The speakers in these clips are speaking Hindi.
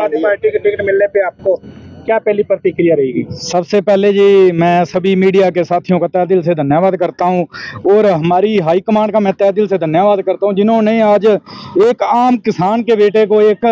आम आदमी पार्टी के टिकट मिलने पे आपको क्या पहली प्रतिक्रिया रहेगी? सबसे पहले जी मैं सभी मीडिया के साथियों का तहे दिल से धन्यवाद करता हूं और हमारी हाईकमान का मैं तहे दिल से धन्यवाद करता हूं जिन्होंने आज एक आम किसान के बेटे को, एक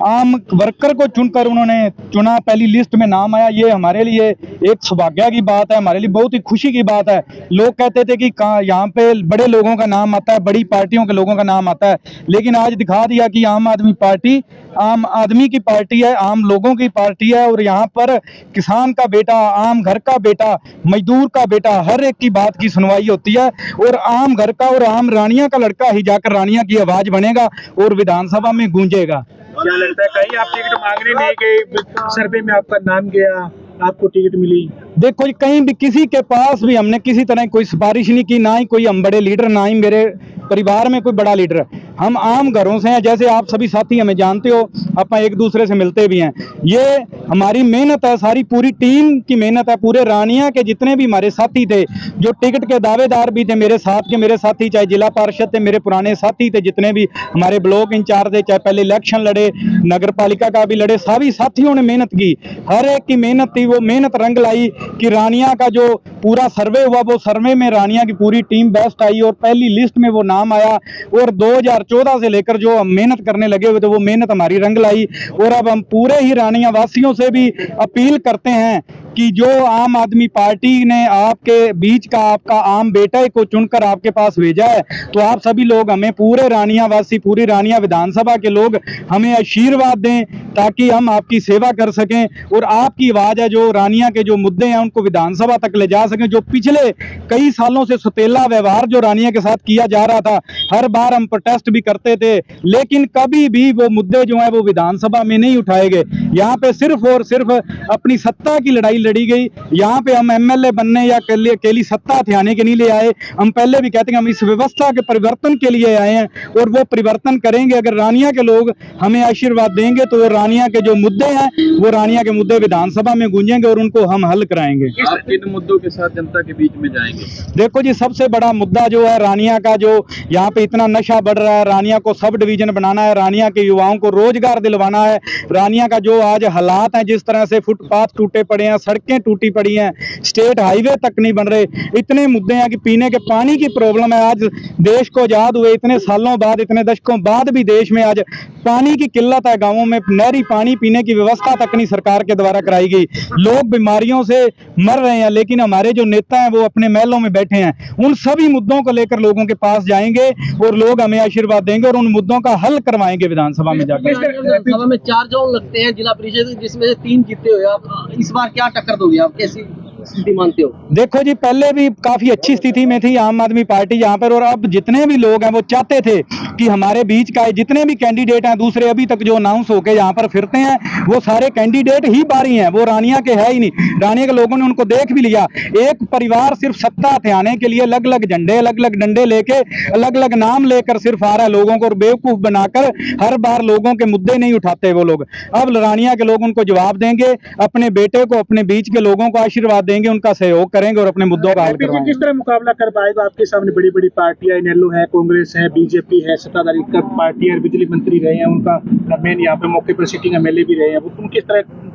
आम वर्कर को चुनकर उन्होंने चुना, पहली लिस्ट में नाम आया। ये हमारे लिए एक सौभाग्य की बात है, हमारे लिए बहुत ही खुशी की बात है। लोग कहते थे कि यहाँ पे बड़े लोगों का नाम आता है, बड़ी पार्टियों के लोगों का नाम आता है, लेकिन आज दिखा दिया कि आम आदमी पार्टी आम आदमी की पार्टी है, आम लोगों की पार्टी है। और यहाँ पर किसान का बेटा, आम घर का बेटा, मजदूर का बेटा, हर एक की बात की सुनवाई होती है और आम घर का और आम रानिया का लड़का ही जाकर रानिया की आवाज बनेगा और विधानसभा में गूंजेगा। क्या लगता है कहीं आप टिकट मांगने नहीं गए, सर्वे में आपका नाम गया, आपको टिकट मिली? देखो जी, कहीं भी किसी के पास भी हमने किसी तरह कोई सिफारिश नहीं की, ना ही कोई हम बड़े लीडर, ना ही मेरे परिवार में कोई बड़ा लीडर है। हम आम घरों से हैं, जैसे आप सभी साथी हमें जानते हो, अपन एक दूसरे से मिलते भी हैं। ये हमारी मेहनत है, सारी पूरी टीम की मेहनत है। पूरे रानिया के जितने भी हमारे साथी थे, जो टिकट के दावेदार भी थे, मेरे साथ के मेरे साथी, चाहे जिला पार्षद थे, मेरे पुराने साथी थे, जितने भी हमारे ब्लॉक इंचार्ज थे, चाहे पहले इलेक्शन लड़े, नगर पालिका का भी लड़े, सभी साथियों ने मेहनत की। हर एक की मेहनत थी, वो मेहनत रंग लाई कि रानिया का जो पूरा सर्वे हुआ, वो सर्वे में रानिया की पूरी टीम बेस्ट आई और पहली लिस्ट में वो नाम आया। और 2014 से लेकर जो हम मेहनत करने लगे हुए थे, वो मेहनत हमारी रंग लाई। और अब हम पूरे ही रानिया वासियों से भी अपील करते हैं कि जो आम आदमी पार्टी ने आपके बीच का आपका आम बेटा को चुनकर आपके पास भेजा है, तो आप सभी लोग हमें, पूरे रानिया वासी, पूरी रानिया विधानसभा के लोग हमें आशीर्वाद दें ताकि हम आपकी सेवा कर सकें और आपकी आवाज है, जो रानिया के जो मुद्दे हैं उनको विधानसभा तक ले जा सकें। जो पिछले कई सालों से सौतेला व्यवहार जो रानिया के साथ किया जा रहा था, हर बार हम प्रोटेस्ट भी करते थे, लेकिन कभी भी वो मुद्दे जो है वो विधानसभा में नहीं उठाए गए। यहाँ पे सिर्फ और सिर्फ अपनी सत्ता की लड़ाई लड़ी गई। यहाँ पे हम एमएलए बनने या अकेली सत्ता हथियाने के नहीं ले आए। हम पहले भी कहते हैं हम इस व्यवस्था के परिवर्तन के लिए आए हैं और वो परिवर्तन करेंगे। अगर रानिया के लोग हमें आशीर्वाद देंगे तो वो रानिया के जो मुद्दे हैं, वो रानिया के मुद्दे विधानसभा में गूंजेंगे और उनको हम हल कराएंगे। किन मुद्दों के साथ जनता के बीच में जाएंगे? देखो जी, सबसे बड़ा मुद्दा जो है रानिया का, जो यहाँ पे इतना नशा बढ़ रहा है, रानिया को सब डिवीजन बनाना है, रानिया के युवाओं को रोजगार दिलवाना है। रानिया का जो आज हालात हैं, जिस तरह से फुटपाथ टूटे पड़े हैं, सड़कें टूटी पड़ी हैं, स्टेट हाईवे तक नहीं बन रहे, इतने मुद्दे हैं कि पीने के पानी की प्रॉब्लम है। आज देश को आजाद हुए इतने सालों बाद, इतने दशकों बाद भी देश में आज पानी की किल्लत है। गांवों में नहरी पानी पीने की व्यवस्था तक नहीं सरकार के द्वारा कराई गई। लोग बीमारियों से मर रहे हैं, लेकिन हमारे जो नेता हैं वो अपने महलों में बैठे हैं। उन सभी मुद्दों को लेकर लोगों के पास जाएंगे और लोग हमें आशीर्वाद देंगे और उन मुद्दों का हल करवाएंगे विधानसभा में जाकर। विधानसभा में 4 जोन लगते हैं जिला परिषद, जिसमें से 3 जीते हुए आप इस बार क्या टक्कर दोगे? आप कैसी स्थिति मानते हो? देखो जी, पहले भी काफी अच्छी स्थिति में थी आम आदमी पार्टी यहाँ पर, और अब जितने भी लोग हैं वो चाहते थे कि हमारे बीच का जितने भी कैंडिडेट हैं दूसरे अभी तक जो अनाउंस होके यहाँ पर फिरते हैं, वो सारे कैंडिडेट ही बारी हैं, वो रानिया के है ही नहीं। रानिया के लोगों ने उनको देख भी लिया। एक परिवार सिर्फ सत्ता हथियाने के लिए अलग अलग झंडे, अलग अलग डंडे लेके, अलग अलग नाम लेकर सिर्फ आ रहा है, लोगों को बेवकूफ बनाकर हर बार लोगों के मुद्दे नहीं उठाते वो लोग। अब रानिया के लोग उनको जवाब देंगे, अपने बेटे को, अपने बीच के लोगों को आशीर्वाद देंगे, उनका सहयोग करेंगे और अपने मुद्दों का हल करवाएंगे। किस तरह मुकाबला कर पाएगा? आपके सामने बड़ी बड़ी पार्टियां, इनेलो है, कांग्रेस है, बीजेपी है, सत्ताधारी पार्टियां, बिजली मंत्री रहे हैं, उनका मेन यहाँ पे मौके पर सिटिंग एमएलए भी रहे हैं, वो तुम किस तरह?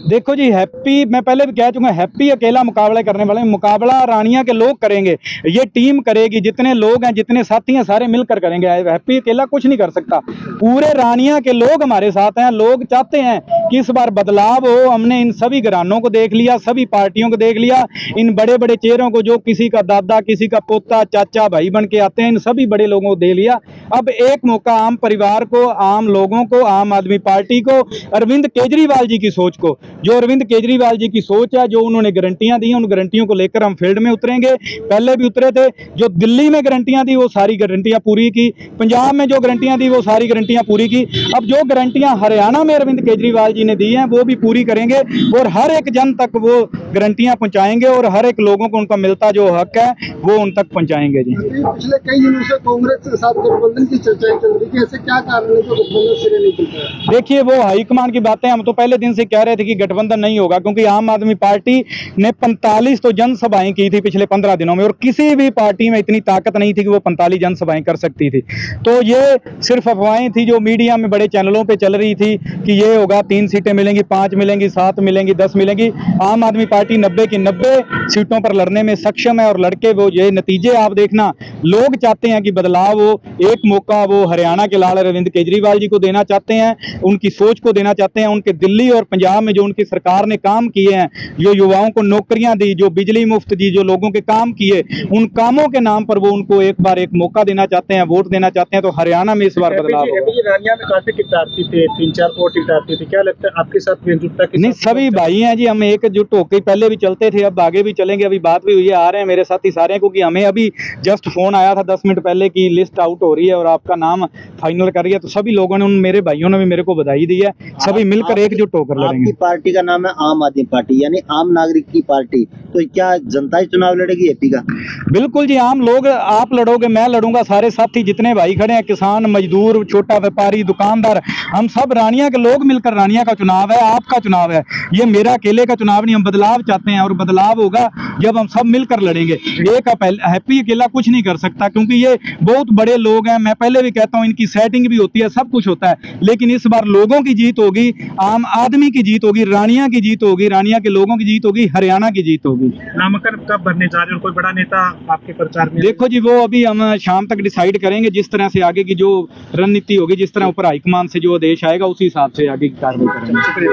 देखो जी, हैप्पी, मैं पहले भी कह चुका, हैप्पी अकेला मुकाबला करने वाले, मुकाबला रानिया के लोग करेंगे, ये टीम करेगी, जितने लोग हैं, जितने साथी हैं, सारे मिलकर करेंगे। हैप्पी अकेला कुछ नहीं कर सकता। पूरे रानिया के लोग हमारे साथ हैं। लोग चाहते हैं कि इस बार बदलाव हो। हमने इन सभी घरानों को देख लिया, सभी पार्टियों को देख लिया, इन बड़े बड़े चेहरों को, जो किसी का दादा, किसी का पोता, चाचा, भाई बन के आते हैं, इन सभी बड़े लोगों को देख लिया। अब एक मौका आम परिवार को, आम लोगों को, आम आदमी पार्टी को, अरविंद केजरीवाल जी की सोच को, जो अरविंद केजरीवाल जी की सोच है, जो उन्होंने गारंटियां दी हैं, उन गारंटियों को लेकर हम फील्ड में उतरेंगे। पहले भी उतरे थे। जो दिल्ली में गारंटियां दी वो सारी गारंटियां पूरी की, पंजाब में जो गारंटियां दी वो सारी गारंटियां पूरी की। अब जो गारंटियां हरियाणा में अरविंद केजरीवाल जी ने दी हैं वो भी पूरी करेंगे और हर एक जन तक वो गारंटियां पहुंचाएंगे और हर एक लोगों को उनका मिलता जो हक है वो उन तक पहुंचाएंगे जी। पिछले कई दिनों से कांग्रेस के साथ गठबंधन की चर्चाएं चल रही थी, ऐसे क्या कारण है जो गठबंधन सिरे नहीं चल रहा है? देखिए वो हाईकमान की बातें, हम तो पहले दिन से कह रहे थे कि गठबंधन नहीं होगा, क्योंकि आम आदमी पार्टी ने 45 तो जनसभाएं की थी पिछले 15 दिनों में, और किसी भी पार्टी में इतनी ताकत नहीं थी कि वो 45 जनसभाएं कर सकती थी। तो ये सिर्फ अफवाहें थी जो मीडिया में बड़े चैनलों पे चल रही थी कि ये होगा 3 सीटें मिलेंगी, 5 मिलेंगी, 7 मिलेंगी, 10 मिलेंगी। आम आदमी पार्टी 90 की 90 सीटों पर लड़ने में सक्षम है और लड़के वो ये नतीजे आप देखना, लोग चाहते हैं कि बदलाव हो। एक मौका वो हरियाणा के लाल अरविंद केजरीवाल जी को देना चाहते हैं, उनकी सोच को देना चाहते हैं। उनके दिल्ली और पंजाब में जो उनकी सरकार ने काम किए हैं, जो युवाओं को नौकरियां दी, जो बिजली मुफ्त दी, जो लोगों के काम किए, उन कामों के नाम पर वो उनको एक बार एक मौका देना चाहते हैं, वोट देना चाहते हैं। तो हरियाणा में इस बार बदलाव होगा। रानिया में काफी टिकटार्थी थे, 3-4 और टिकटार्थी थे, क्या लगता है आपके साथ एकजुटता के नहीं, साथ? सभी भाई हैं जी, हम एकजुट होकर पहले भी चलते थे, अब आगे भी चलेंगे। अभी बात भी हुई है, आ रहे हैं मेरे साथी सारे, क्योंकि हमें अभी जस्ट फोन आया था 10 मिनट पहले की लिस्ट आउट हो रही है और आपका नाम फाइनल कर रही है। तो सभी लोगों ने, उन मेरे भाइयों ने भी मेरे को बधाई दी है। सभी मिलकर एकजुट होकर लड़ेंगे। आपकी पार्टी का नाम है आम आदमी पार्टी, यानी आम नागरिक की पार्टी, तो क्या जनता ही चुनाव लड़ेगी एपी का? बिल्कुल जी, आम लोग, आप लड़ोगे, मैं लड़ूंगा, सारे साथी जितने भाई खड़े हैं, किसान, मजदूर, छोटा व्यापारी, दुकानदार, हम सब रानिया के लोग मिलकर, रानिया का चुनाव है, आपका चुनाव है, ये मेरा अकेले का चुनाव नहीं। हम बदलाव चाहते हैं और बदलाव होगा जब हम सब मिलकर लड़ेंगे। एक हैप्पी अकेला कुछ नहीं कर सकता, क्योंकि ये बहुत बड़े लोग हैं। मैं पहले भी कहता हूं, इनकी सेटिंग भी होती है, सब कुछ होता है, लेकिन इस बार लोगों की जीत होगी, आम आदमी की जीत होगी, रानिया की जीत होगी, रानिया के लोगों की जीत होगी, हरियाणा की जीत होगी। नामांकन कब भरने जा रहे हैं और कोई बड़ा नेता आपके प्रचार में? देखो जी, वो अभी हम शाम तक डिसाइड करेंगे, जिस तरह से आगे की जो रणनीति होगी, जिस तरह ऊपर हाईकमान से जो आदेश आएगा, उसी हिसाब से आगे की कार्रवाई करेंगे। शुक्रिया।